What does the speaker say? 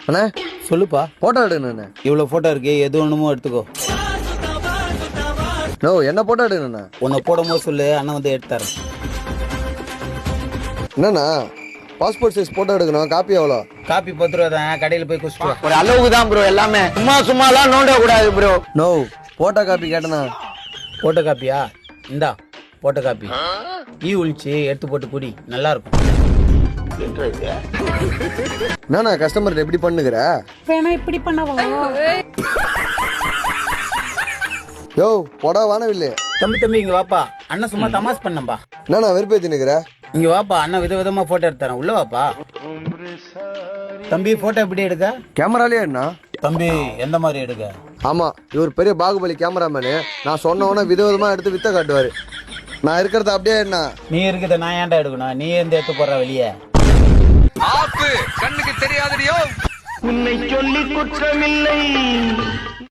அண்ணா சொல்லுப்பா. போட்டோ எடுங்கண்ணே. இவ்வளவு போட்டோ இருக்கு, எது ஒண்ணுமோ எடுத்துக்கோ. நோ என்ன போட்டோ எடுங்கண்ணா. உன்னை போடும்போது சொல்லு, அண்ணன் வந்து எடுத்தாரு. என்னண்ணா பாஸ்போர்ட் சைஸ் போட்டோ எடுக்கணும், காப்பி எவ்வளோ? காப்பி 10 ரூபா தான், கடையில போய் குடிச்சிட்டு வா. ஒரு அளவுக்கு தான் ப்ரோ, எல்லாமே சும்மாலாம் நோண்ட கூடாது ப்ரோ. நோ போட்டோ காப்பி கேட்டண்ணா. போட்டோ காப்பியா? இந்தா போட்டோ காப்பி. ஒழிச்சு எடுத்து போட்டு குடி, நல்லா இருக்கும். என்னண்ணா கஸ்டமர் எப்படி பண்ணுகிற? வேணா இப்படி பண்ணவா? யோ போடா வானவில்லை. தம்பி இங்க வாப்பா, அண்ணன் சும்மா தமாஸ் பண்ணம்பா. என்னண்ணா வெறுப்பேத்தி நிக்கிற? இங்க வாப்பா, அண்ணன் விதவிதமா போட்டோ எடுத்தாரன், உள்ள வாப்பா. தம்பி போட்டோ எப்படி எடுக்க? கேமராலே என்ன? தம்பி எந்த மாதிரி எடுக்க? ஆமா இவர் பெரிய பாகுபலி கேமராமேனு. நான் சொன்னவன விதவிதமா எடுத்து வித்த காட்டுவாரு. நான் இருக்கிறத அப்படியே என்ன? நீ இருக்கிறத நான் ஏன்டா எடுக்கணும்? நீ எந்த எடுத்து போடுற வெளியே? கண்ணுக்கு தெரியாதடியோ. உன்னை சொல்லி குற்றமில்லை.